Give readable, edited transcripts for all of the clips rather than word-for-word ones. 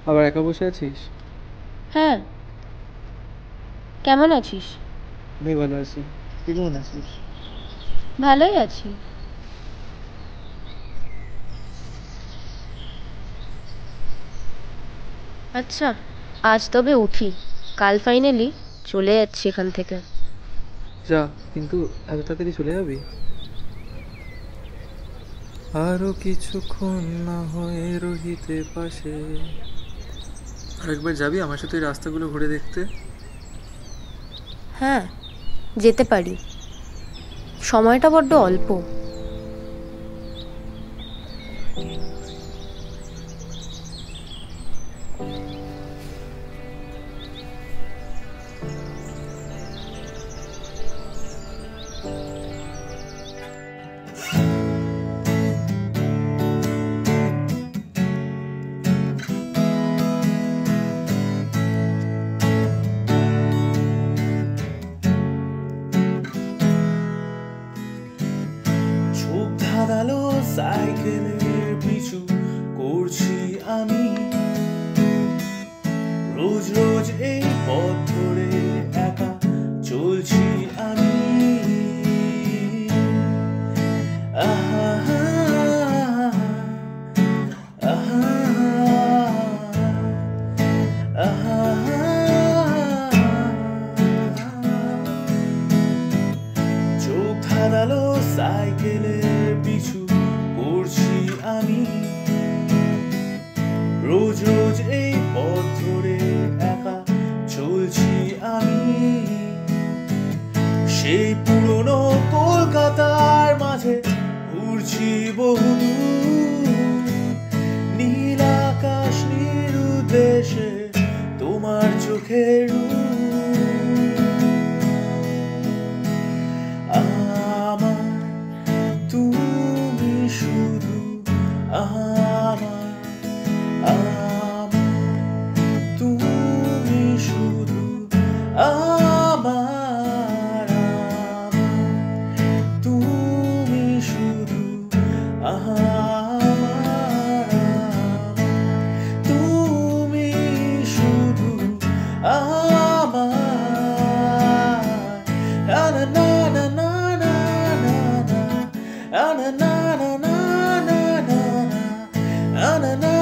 আবার একা বসে আছিস? হ্যাঁ, কেমন আছিস? আমি ভালো আছি। তুই কেমন আছিস? ভালোই আছি। আচ্ছা, আজ তবে উঠি। কাল ফাইনালি চলে যাচ্ছি এখান থেকে। যা, কিন্তু এত তাড়াতাড়ি চলে যাবি? আরো কিছুক্ষণ না হয় রহিতে পাশে। আরেকবার যাবি আমার সাথে ওই রাস্তাগুলো ঘুরে দেখতে? হ্যাঁ, যেতে পারি। সময়টা বড্ড অল্প। চোখ ধাঁধালো সাইকেলের পিছু করছি আমি, রোজ রোজ এই পথ ধরে একা চলছি আমি। আহা আহা আহা চোখ ধাঁধালো সাইকেলের পিছু করছি আমি, রোজ রোজ এই পথ ধরে একা চলছি আমি। সেই পুরনো কলকাতার মাঝে ঘুরছি বহুদূর, নীল আকাশ নিরুদ্দেশে তোমার চোখের আমার তুমি শুধু আমার, আমার তুমি শুধু আমার, তুমি শুধু আমার, তুমি শুধু আমার। না না না না না না না না না না না না না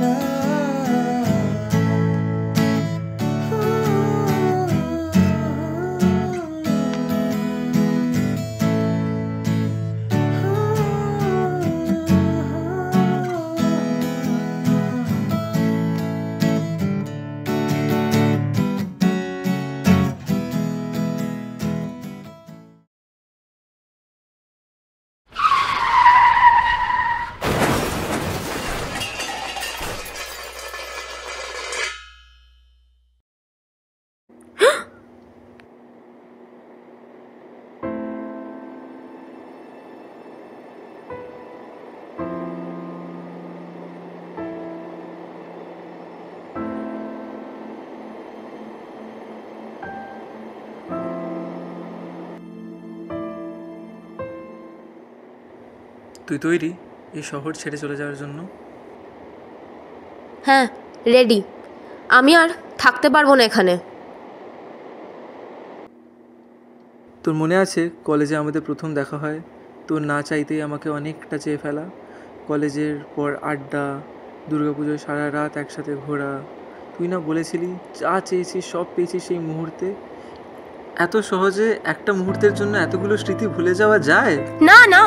না তুই তৈরি এই শহর ছেড়ে চলে যাওয়ার জন্য? হ্যাঁ, রেডি। আমি আর থাকতে পারবো না এখানে। তোর মনে আছে কলেজে আমাদের প্রথম দেখা হয়? তোর না চাইতেই আমাকে অনেকটা চেয়ে ফেলা, কলেজের পর আড্ডা, দুর্গাপুজোয় সারা রাত একসাথে ঘোরা। তুই না বলেছিলি যা চেয়েছিস সব পেয়েছিস সেই মুহূর্তে। এত সহজে একটা মুহূর্তের জন্য এতগুলো স্মৃতি ভুলে যাওয়া যায়? না না,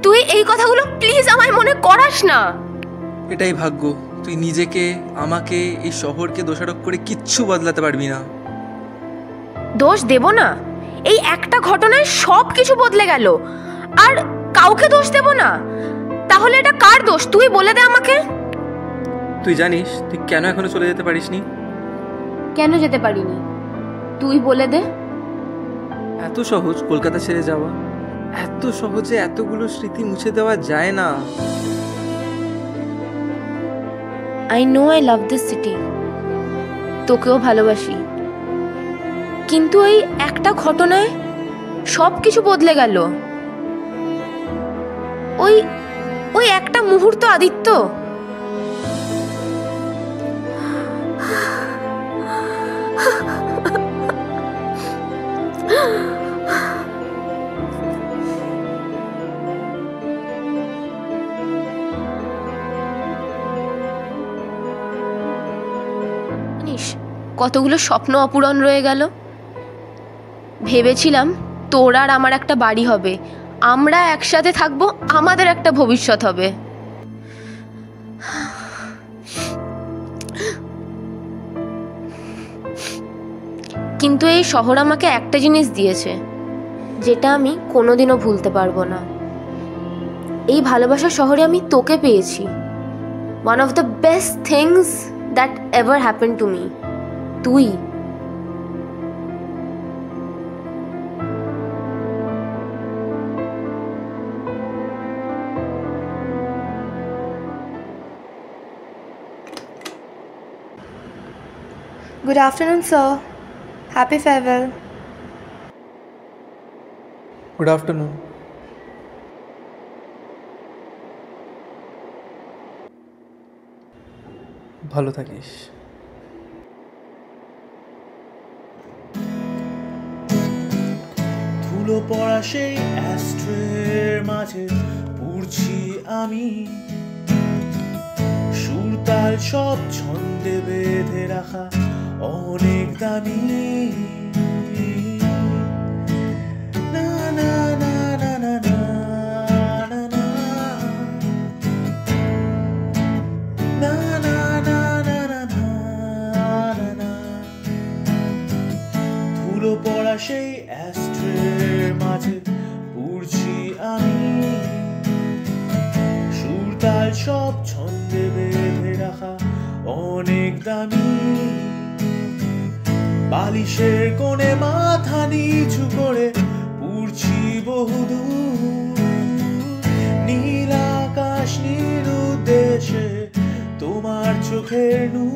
তুই এই কথাগুলো প্লিজ আমায় মনে করাস না। এটাই ভাগ্য। তুই নিজেকে, আমাকে, এই শহরকে দোষারোপ করে কিচ্ছু বদলাতে পারবি না। দোষ দেব না? এই একটা ঘটনায় সব কিছু বদলে গেল, আর কাউকে দোষ দেব না? তাহলে এটা কার দোষ তুই বলে দে আমাকে। তুই জানিস তুই কেন এখনো চলে যেতে পারিসনি? কেন যেতে পারিনি তুই বলে দে। এত সহজ কলকাতা ছেড়ে যাওয়া, এত সহজে এতগুলো স্মৃতি মুছে দেওয়া যায় না। I know I love this city, তোকেও ভালোবাসি, কিন্তু এই একটা ঘটনায় সব কিছু বদলে গেল। ওই ওই একটা মুহূর্ত আদিত্য, কতগুলো স্বপ্ন অপূরণ রয়ে গেল। ভেবেছিলাম তোর আর আমার একটা বাড়ি হবে, আমরা একসাথে থাকবো, আমাদের একটা ভবিষ্যৎ হবে। কিন্তু এই শহর আমাকে একটা জিনিস দিয়েছে যেটা আমি কোনোদিনও ভুলতে পারবো না। এই ভালোবাসার শহরে আমি তোকে পেয়েছি। One of the best things that ever happen to me, তুই। Good afternoon, sir. Happy farewell. Good afternoon. ভালো থাকিস। ধুলো পড়া সেই অ্যাস্ট্রের মাঝে পুড়ছি আমি, সুরতাল সব ছন্দে বেঁধে রাখা অনেক দামি। না না না না না না না না না না না না না না না। ধুলো পড়া সেই অ্যাস্ট্রের মাঝে পুড়ছি আমি, সুরতাল সব ছন্দে বেঁধে রাখা অনেক দামি। বালিশের কোণে মাথা নিচু করে পুড়ছি বহুদূর, নীল আকাশ নিরুদ্দেশে তোমার চোখের নূর।